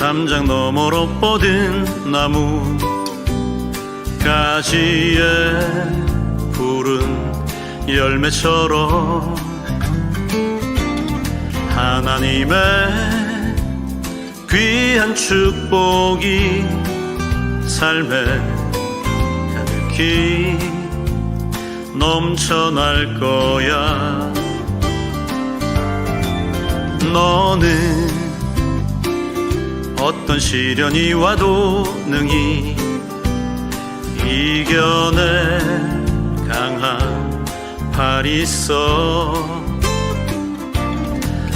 담장 너머로 뻗은 나무 가지에 푸른 열매처럼 하나님의 귀한 축복이 삶에 가득히 넘쳐날 거야. 너는 어떤 시련이 와도 능히 이겨낼 강한 팔이 있어.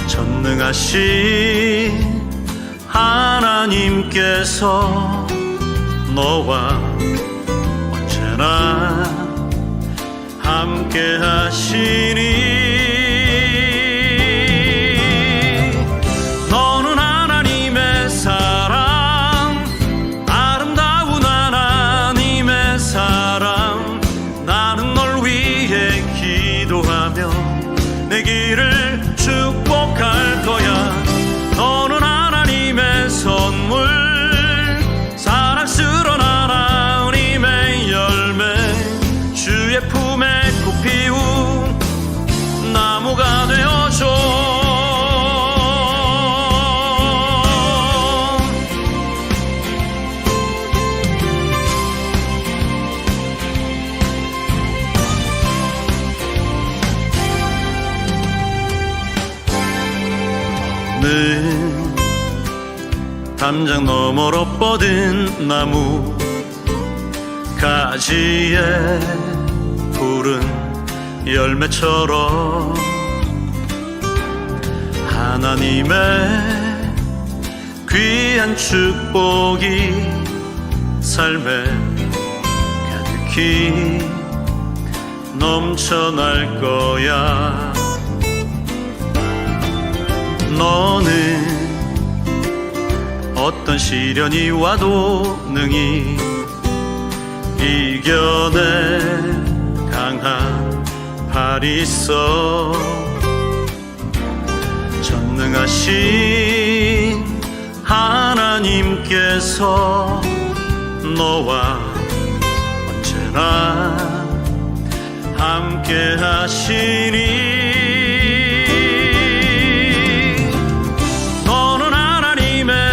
전능하신 하나님께서 너와 언제나 함께 하시니. 너는 하나님의 사랑, 아름다운 하나님의 사랑. 나는 널 위해 기도하며 내 길을 축복할 거야. 너는 하나님의 선물, 사랑스러운 하나님의 열매, 주의 품에 꽃 피운 나무가 되어줘. 담장 너머로 뻗은 나무 가지에 푸른 열매처럼 하나님의 귀한 축복이 삶에 가득히 넘쳐날 거야. 너는 어떤 시련이 와도 능히 이겨낼 강한 팔이 있어. 전능하신 하나님께서 너와 언제나 함께 하시니.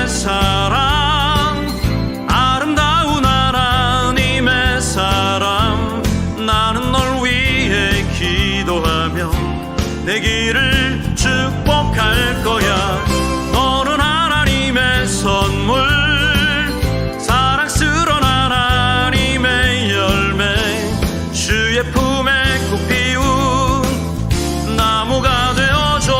사랑, 아름다운 하나님의 사랑. 나는 널 위해 기도하며 내 길을 축복할 거야. 너는 하나님의 선물, 사랑스러운 하나님의 열매, 주의 품에 꽃 피운 나무가 되어줘.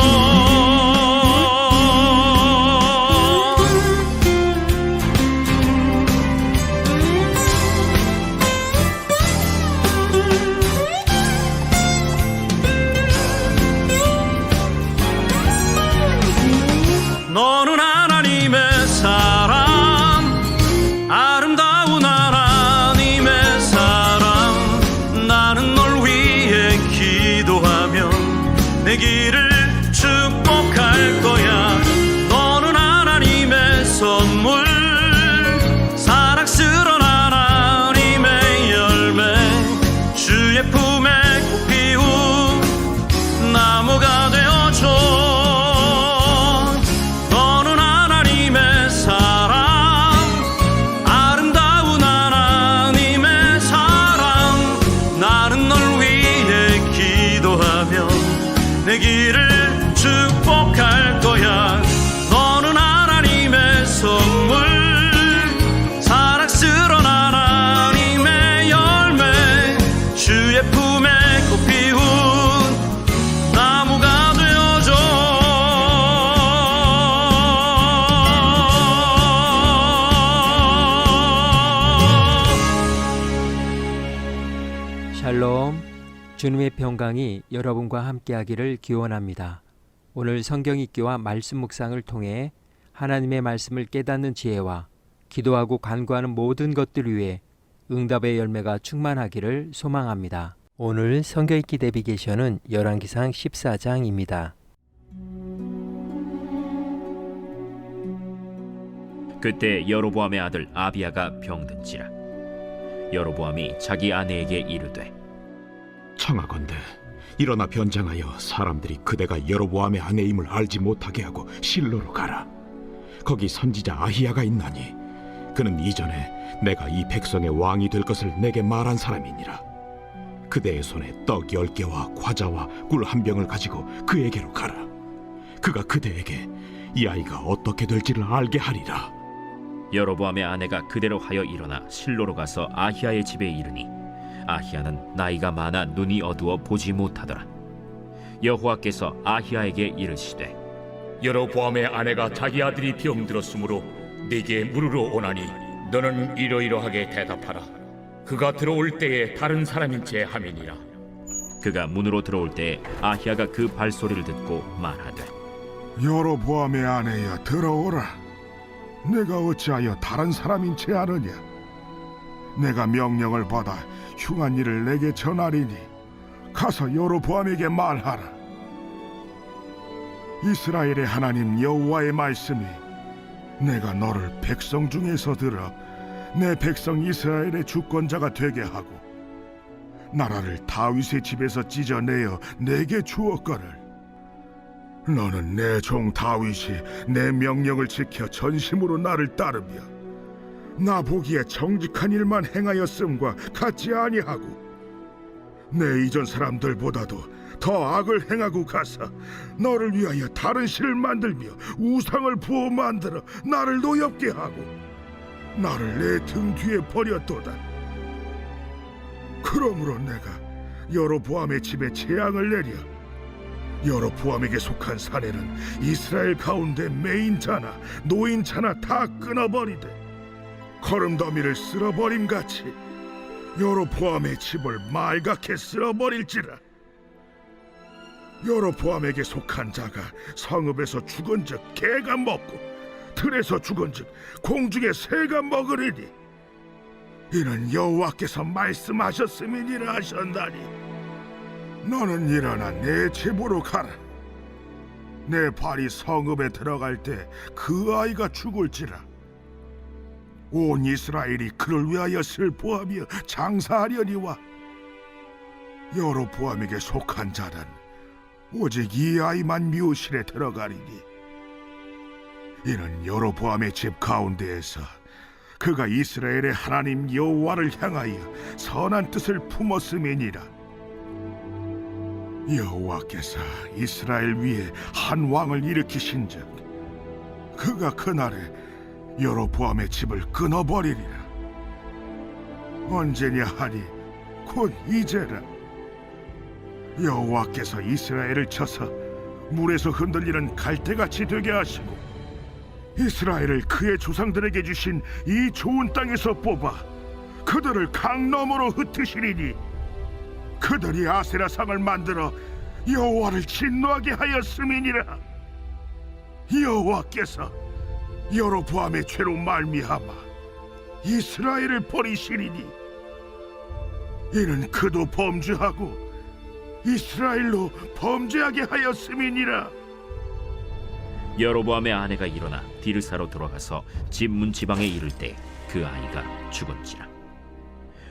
너는 하나님의 사랑, 아름다운 하나님의 사랑. 나는 널 위해 기도하며 내 길을 축복할 거야. 너는 하나님의 선물, 사랑스러운 하나님의 열매, 주의 품에 꽃 피운 나무가 되어줘. 내 길을 축복할 거야. 너는 하나님의 선물, 사랑스러운 하나님의 열매, 주의 품에 꽃 피운 나무가 되어줘. 샬롬, 주님의 평강이 여러분과 함께하기를 기원합니다. 오늘 성경 읽기와 말씀 묵상을 통해 하나님의 말씀을 깨닫는 지혜와 기도하고 간구하는 모든 것들 위해 응답의 열매가 충만하기를 소망합니다. 오늘 성경 읽기 내비게이션은 열왕기상 14장입니다. 그때 여로보암의 아들 아비야가 병든지라. 여로보암이 자기 아내에게 이르되, 청하건대 일어나 변장하여 사람들이 그대가 여로보암의 아내임을 알지 못하게 하고 실로로 가라. 거기 선지자 아히야가 있나니 그는 이전에 내가 이 백성의 왕이 될 것을 내게 말한 사람이니라. 그대의 손에 떡 10개와 과자와 꿀 1병을 가지고 그에게로 가라. 그가 그대에게 이 아이가 어떻게 될지를 알게 하리라. 여로보암의 아내가 그대로 하여 일어나 실로로 가서 아히야의 집에 이르니 아히야는 나이가 많아 눈이 어두워 보지 못하더라. 여호와께서 아히야에게 이르시되, 여로보암의 아내가 자기 아들이 병들었으므로 네게 물으러 오나니 너는 이러이러하게 대답하라. 그가 들어올 때에 다른 사람인 채 함이니라. 그가 문으로 들어올 때에 아히야가 그 발소리를 듣고 말하되, 여로보암의 아내여, 들어오라. 내가 어찌하여 다른 사람인 채 하느냐? 내가 명령을 받아 흉한 일을 내게 전하리니 가서 여로보암에게 말하라. 이스라엘의 하나님 여호와의 말씀이 내가 너를 백성 중에서 들어 내 백성 이스라엘의 주권자가 되게 하고 나라를 다윗의 집에서 찢어내어 내게 주었거늘. 너는 내 종 다윗이 내 명령을 지켜 전심으로 나를 따르며 나 보기에 정직한 일만 행하였음과 같지 아니하고 내 이전 사람들보다도 더 악을 행하고 가서 너를 위하여 다른 신을 만들며 우상을 부어 만들어 나를 노엽게 하고 나를 내 등 뒤에 버렸도다. 그러므로 내가 여로보암의 집에 재앙을 내려 여로보암에게 속한 사내는 이스라엘 가운데 매인자나 노인자나 다 끊어버리되 거름더미를 쓸어버림같이 여로보암의 집을 말갛게 쓸어버릴지라. 여로보암에게 속한 자가 성읍에서 죽은즉 개가 먹고 들에서 죽은즉 공중의 새가 먹으리니 이는 여호와께서 말씀하셨음이니라 하셨나니 너는 일어나 내 집으로 가라. 내 발이 성읍에 들어갈 때 그 아이가 죽을지라. 온 이스라엘이 그를 위하여 슬퍼하며 장사하려니와 여로보암에게 속한 자는 오직 이 아이만 묘실에 들어가리니 이는 여로보암의 집 가운데에서 그가 이스라엘의 하나님 여호와를 향하여 선한 뜻을 품었음이니라. 여호와께서 이스라엘 위에 한 왕을 일으키신즉 그가 그날에 여로보암의 집을 끊어버리리라. 언제냐 하니 곧 이제라. 여호와께서 이스라엘을 쳐서 물에서 흔들리는 갈대같이 되게 하시고 이스라엘을 그의 조상들에게 주신 이 좋은 땅에서 뽑아 그들을 강 너머로 흩으시리니 그들이 아세라 상을 만들어 여호와를 진노하게 하였음이니라. 여호와께서 여로보암의 죄로 말미암아 이스라엘을 버리시리니 이는 그도 범죄하고 이스라엘로 범죄하게 하였음이니라. 여로보암의 아내가 일어나 디르사로 돌아가서 집 문 지방에 이를 때 그 아이가 죽은지라.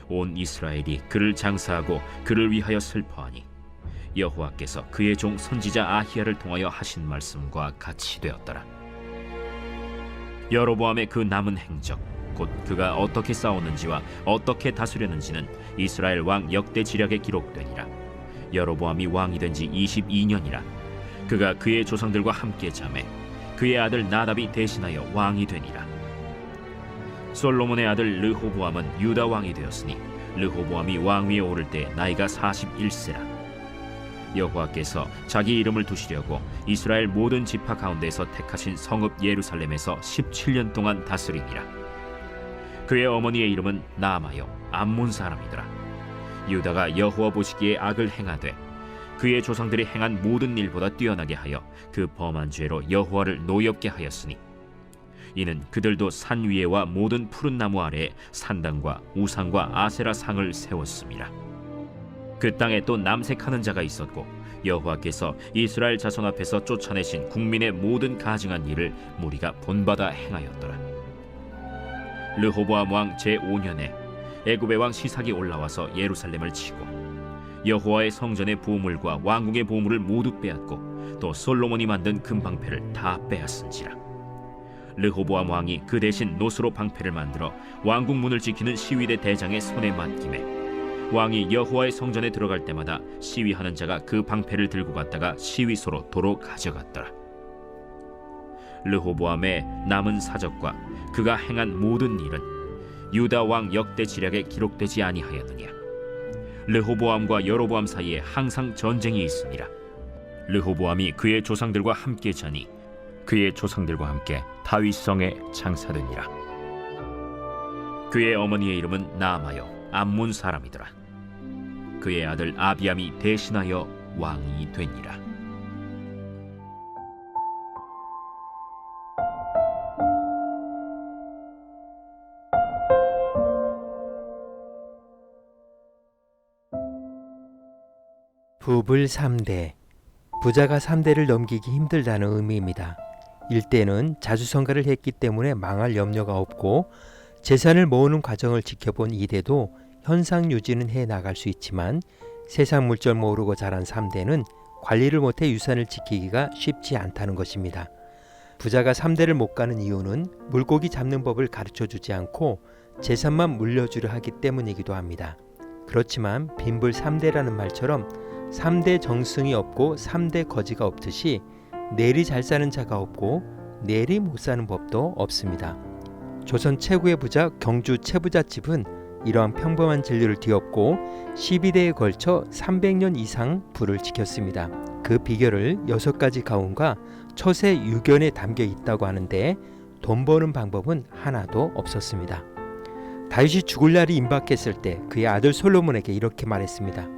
온 이스라엘이 그를 장사하고 그를 위하여 슬퍼하니 여호와께서 그의 종 선지자 아히야를 통하여 하신 말씀과 같이 되었더라. 여로보암의 그 남은 행적 곧 그가 어떻게 싸웠는지와 어떻게 다스렸는지는 이스라엘 왕 역대 지략에 기록되니라. 여로보암이 왕이 된 지 22년이라. 그가 그의 조상들과 함께 잠에 그의 아들 나답이 대신하여 왕이 되니라. 솔로몬의 아들 르호보암은 유다 왕이 되었으니 르호보암이 왕위에 오를 때 나이가 41세라. 여호와께서 자기 이름을 두시려고 이스라엘 모든 지파 가운데서 택하신 성읍 예루살렘에서 17년 동안 다스리니라. 그의 어머니의 이름은 나아마요 암몬 사람이더라. 유다가 여호와 보시기에 악을 행하되 그의 조상들이 행한 모든 일보다 뛰어나게 하여 그 범한 죄로 여호와를 노엽게 하였으니 이는 그들도 산 위에와 모든 푸른 나무 아래에 산당과 우상과 아세라 상을 세웠습니다. 그 땅에 또 남색하는 자가 있었고 여호와께서 이스라엘 자손 앞에서 쫓아내신 국민의 모든 가증한 일을 무리가 본받아 행하였더라. 르호보암 왕 제5년에 애굽의 왕 시삭이 올라와서 예루살렘을 치고 여호와의 성전의 보물과 왕궁의 보물을 모두 빼앗고 또 솔로몬이 만든 금방패를 다 빼앗은지라. 르호보암 왕이 그 대신 노스로 방패를 만들어 왕궁 문을 지키는 시위대 대장의 손에 맡김에 왕이 여호와의 성전에 들어갈 때마다 시위하는 자가 그 방패를 들고 갔다가 시위소로 도로 가져갔더라. 르호보암의 남은 사적과 그가 행한 모든 일은 유다 왕 역대 지략에 기록되지 아니하였느냐. 르호보암과 여로보암 사이에 항상 전쟁이 있으니라. 르호보암이 그의 조상들과 함께 자니 그의 조상들과 함께 다윗성에 장사되니라. 그의 어머니의 이름은 나아마요 암몬 사람이더라. 그의 아들 아비암이 대신하여 왕이 되니라. 부불 3대. 부자가 3대를 넘기기 힘들다는 의미입니다. 1대는 자주성가를 했기 때문에 망할 염려가 없고 재산을 모으는 과정을 지켜본 2대도 현상 유지는 해 나갈 수 있지만 세상 물절 모르고 자란 3대는 관리를 못해 유산을 지키기가 쉽지 않다는 것입니다. 부자가 3대를 못 가는 이유는 물고기 잡는 법을 가르쳐주지 않고 재산만 물려주려 하기 때문이기도 합니다. 그렇지만 빈불 3대라는 말처럼 3대 정승이 없고 3대 거지가 없듯이 내리 잘 사는 자가 없고 내리 못 사는 법도 없습니다. 조선 최고의 부자 경주 최부잣집은 이러한 평범한 진리를 뒤엎고 12대에 걸쳐 300년 이상 부를 지켰습니다. 그 비결을 6가지 가훈과 처세 유견에 담겨 있다고 하는데 돈 버는 방법은 하나도 없었습니다. 다윗이 죽을 날이 임박했을 때 그의 아들 솔로몬에게 이렇게 말했습니다.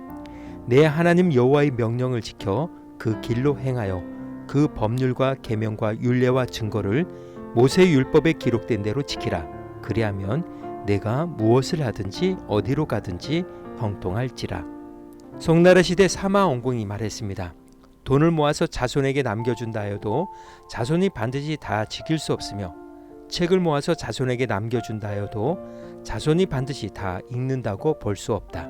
내 하나님 여호와의 명령을 지켜 그 길로 행하여 그 법률과 계명과 율례와 증거를 모세의 율법에 기록된 대로 지키라. 그리하면 내가 무엇을 하든지 어디로 가든지 형통할지라. 송나라 시대 사마원공이 말했습니다. 돈을 모아서 자손에게 남겨준다 하여도 자손이 반드시 다 지킬 수 없으며 책을 모아서 자손에게 남겨준다 하여도 자손이 반드시 다 읽는다고 볼 수 없다.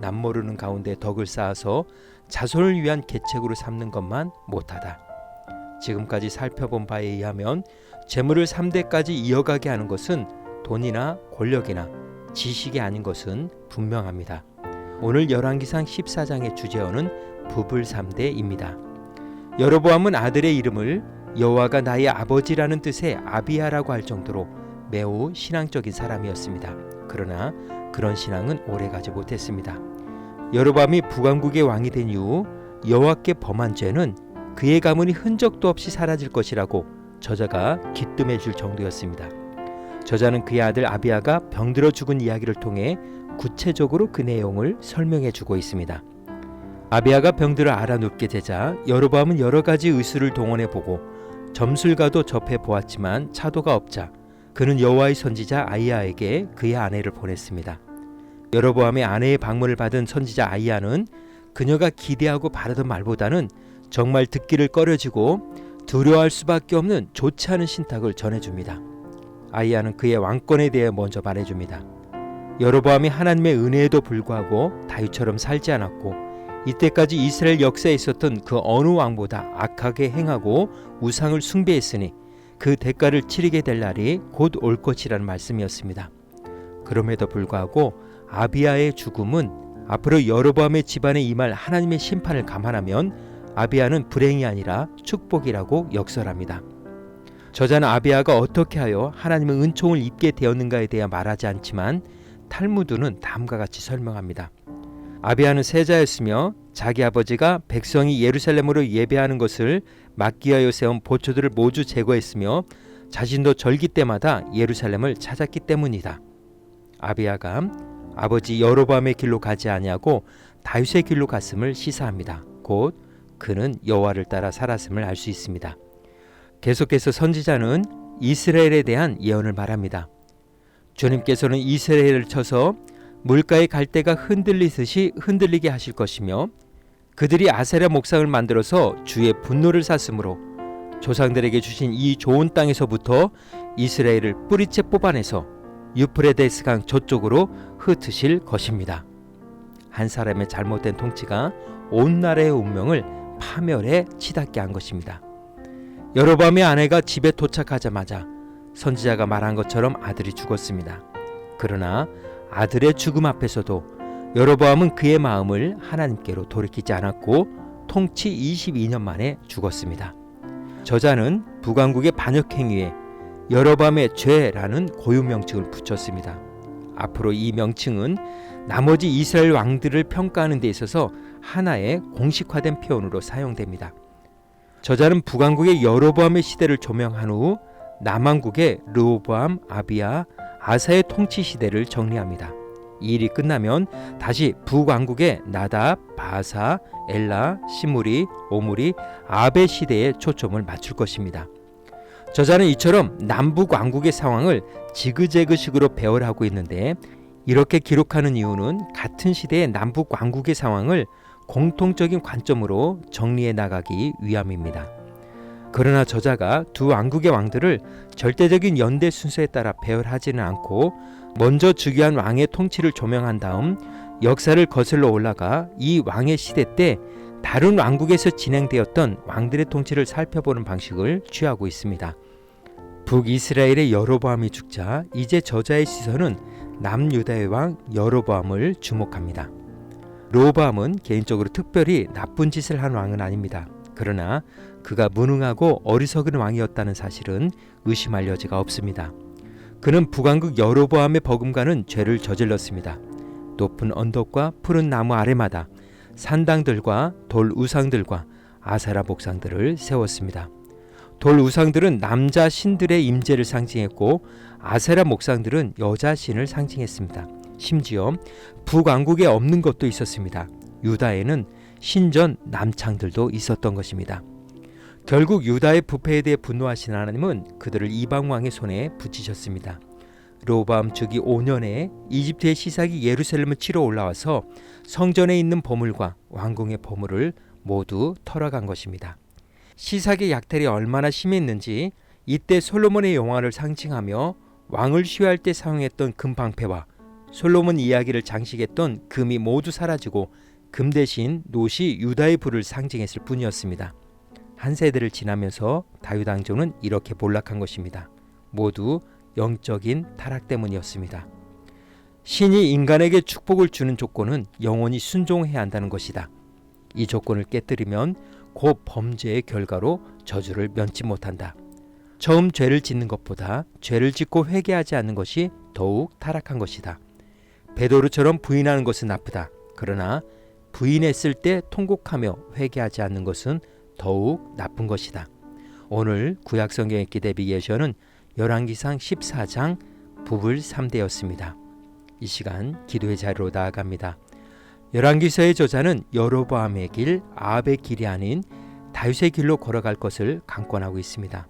남모르는 가운데 덕을 쌓아서 자손을 위한 계책으로 삼는 것만 못하다. 지금까지 살펴본 바에 의하면 재물을 3대까지 이어가게 하는 것은 돈이나 권력이나 지식이 아닌 것은 분명합니다. 오늘 열왕기상 14장의 주제어는 부불 3대입니다. 여로보암은 아들의 이름을 여호와가 나의 아버지라는 뜻의 아비야라고 할 정도로 매우 신앙적인 사람이었습니다. 그러나 그런 신앙은 오래가지 못했습니다. 여로보암이 북왕국의 왕이 된 이후 여호와께 범한 죄는 그의 가문이 흔적도 없이 사라질 것이라고 저자가 기뜸해 줄 정도였습니다. 저자는 그의 아들 아비야가 병들어 죽은 이야기를 통해 구체적으로 그 내용을 설명해 주고 있습니다. 아비야가 병들어 앓아눕게 되자 여로보암은 여러 가지 의술을 동원해 보고 점술가도 접해 보았지만 차도가 없자 그는 여호와의 선지자 아히야에게 그의 아내를 보냈습니다. 여로보암의 아내의 방문을 받은 선지자 아히야는 그녀가 기대하고 바라던 말보다는 정말 듣기를 꺼려지고 두려워할 수밖에 없는 좋지 않은 신탁을 전해줍니다. 아히야는 그의 왕권에 대해 먼저 말해줍니다. 여로보암이 하나님의 은혜에도 불구하고 다윗처럼 살지 않았고 이때까지 이스라엘 역사에 있었던 그 어느 왕보다 악하게 행하고 우상을 숭배했으니 그 대가를 치르게 될 날이 곧 올 것이라는 말씀이었습니다. 그럼에도 불구하고 아비야의 죽음은 앞으로 여로보암의 집안에 임할 하나님의 심판을 감안하면 아비야는 불행이 아니라 축복이라고 역설합니다. 저자는 아비야가 어떻게 하여 하나님의 은총을 입게 되었는가에 대해 말하지 않지만 탈무드는 다음과 같이 설명합니다. 아비야는 세자였으며 자기 아버지가 백성이 예루살렘으로 예배하는 것을 막기 위하여 세운 보초들을 모두 제거했으며 자신도 절기 때마다 예루살렘을 찾았기 때문이다. 아비야가 아버지 여로보암의 길로 가지 아니하고 다윗의 길로 갔음을 시사합니다. 곧 그는 여호와를 따라 살았음을 알 수 있습니다. 계속해서 선지자는 이스라엘에 대한 예언을 말합니다. 주님께서는 이스라엘을 쳐서 물가의 갈대가 흔들리듯이 흔들리게 하실 것이며 그들이 아세라 목상을 만들어서 주의 분노를 샀으므로 조상들에게 주신 이 좋은 땅에서부터 이스라엘을 뿌리째 뽑아내서 유프레데스강 저쪽으로 흩으실 것입니다. 한 사람의 잘못된 통치가 온 나라의 운명을 파멸에 치닫게 한 것입니다. 여로보암의 아내가 집에 도착하자마자 선지자가 말한 것처럼 아들이 죽었습니다. 그러나 아들의 죽음 앞에서도 여로보암은 그의 마음을 하나님께로 돌이키지 않았고 통치 22년 만에 죽었습니다. 저자는 북왕국의 반역 행위에 여로보암의 죄라는 고유 명칭을 붙였습니다. 앞으로 이 명칭은 나머지 이스라엘 왕들을 평가하는 데 있어서 하나의 공식화된 표현으로 사용됩니다. 저자는 북왕국의 여로보암의 시대를 조명한 후 남왕국의 르호보암, 아비야, 아사의 통치 시대를 정리합니다. 이 일이 끝나면 다시 북왕국의 나답, 바사, 엘라, 시므리, 오므리, 아베 시대에 초점을 맞출 것입니다. 저자는 이처럼 남북 왕국의 상황을 지그재그식으로 배열하고 있는데 이렇게 기록하는 이유는 같은 시대의 남북 왕국의 상황을 공통적인 관점으로 정리해 나가기 위함입니다. 그러나 저자가 두 왕국의 왕들을 절대적인 연대 순서에 따라 배열하지는 않고 먼저 즉위한 왕의 통치를 조명한 다음 역사를 거슬러 올라가 이 왕의 시대 때 다른 왕국에서 진행되었던 왕들의 통치를 살펴보는 방식을 취하고 있습니다. 북이스라엘의 여로보암이 죽자 이제 저자의 시선은 남유다의 왕 여로보암을 주목합니다. 르호보암은 개인적으로 특별히 나쁜 짓을 한 왕은 아닙니다. 그러나 그가 무능하고 어리석은 왕이었다는 사실은 의심할 여지가 없습니다. 그는 북왕국 여로보암의 버금가는 죄를 저질렀습니다. 높은 언덕과 푸른 나무 아래마다 산당들과 돌 우상들과 아세라 목상들을 세웠습니다. 돌 우상들은 남자 신들의 임재를 상징했고 아세라 목상들은 여자 신을 상징했습니다. 심지어 북왕국에 없는 것도 있었습니다. 유다에는 신전 남창들도 있었던 것입니다. 결국 유다의 부패에 대해 분노하신 하나님은 그들을 이방 왕의 손에 붙이셨습니다. 르호보암 즉위 5년에 이집트의 시삭이 예루살렘을 치러 올라와서 성전에 있는 보물과 왕궁의 보물을 모두 털어간 것입니다. 시삭의 약탈이 얼마나 심했는지 이때 솔로몬의 영화를 상징하며 왕을 쉬할 때 사용했던 금방패와 솔로몬 이야기를 장식했던 금이 모두 사라지고 금 대신 놋이 유다의 부를 상징했을 뿐이었습니다. 한 세대를 지나면서 다윗 왕조는 이렇게 몰락한 것입니다. 모두 영적인 타락 때문이었습니다. 신이 인간에게 축복을 주는 조건은 영원히 순종해야 한다는 것이다. 이 조건을 깨뜨리면 곧 범죄의 결과로 저주를 면치 못한다. 처음 죄를 짓는 것보다 죄를 짓고 회개하지 않는 것이 더욱 타락한 것이다. 베드로처럼 부인하는 것은 나쁘다. 그러나 부인했을 때 통곡하며 회개하지 않는 것은 더욱 나쁜 것이다. 오늘 구약성경의 기대비 예시는 열왕기상 14장 부불 3대였습니다. 이 시간 기도의 자리로 나아갑니다. 열왕기서의 저자는 여로보암의 길, 아합의 길이 아닌 다윗의 길로 걸어갈 것을 강권하고 있습니다.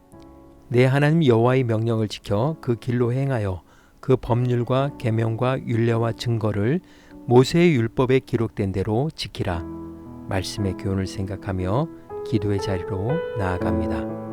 내 하나님 여호와의 명령을 지켜 그 길로 행하여 그 법률과 계명과 율례와 증거를 모세의 율법에 기록된 대로 지키라. 말씀의 교훈을 생각하며 기도의 자리로 나아갑니다.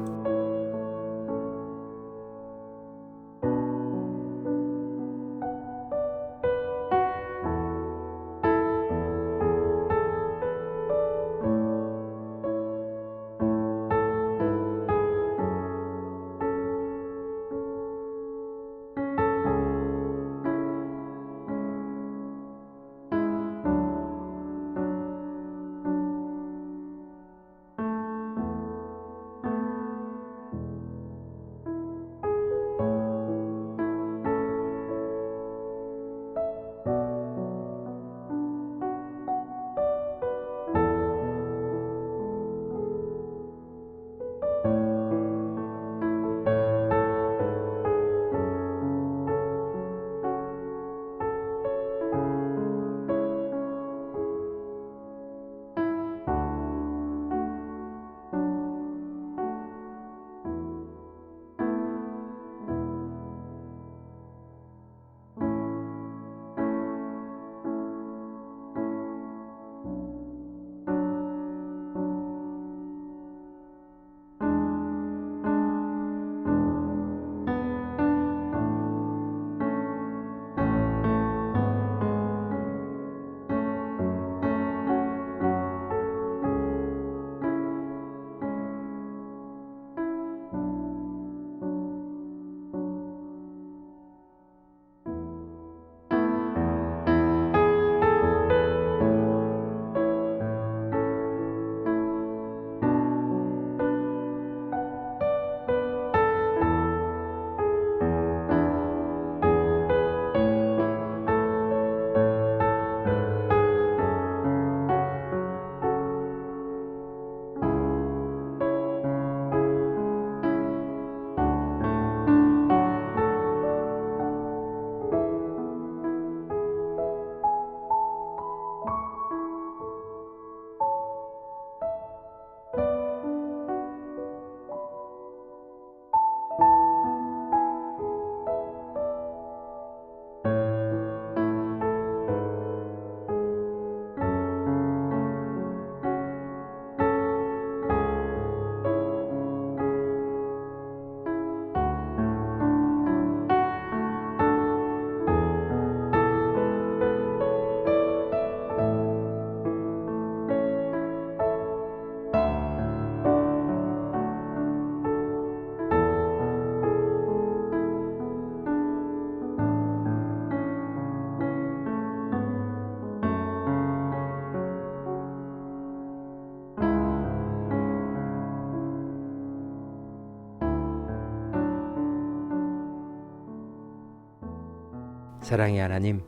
사랑의 하나님,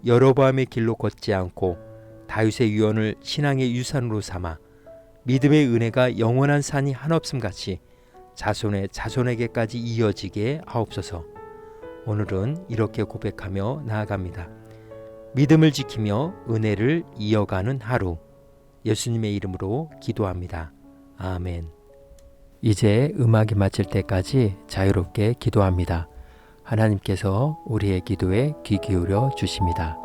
여로보암의 길로 걷지 않고 다윗의 유언을 신앙의 유산으로 삼아 믿음의 은혜가 영원한 산이 한없음 같이 자손의 자손에게까지 이어지게 하옵소서. 오늘은 이렇게 고백하며 나아갑니다. 믿음을 지키며 은혜를 이어가는 하루. 예수님의 이름으로 기도합니다. 아멘. 이제 음악이 마칠 때까지 자유롭게 기도합니다. 하나님께서 우리의 기도에 귀 기울여 주십니다.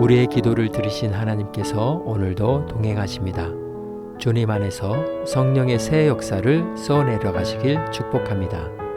우리의 기도를 들으신 하나님께서 오늘도 동행하십니다. 주님 안에서 성령의 새 역사를 써내려 가시길 축복합니다.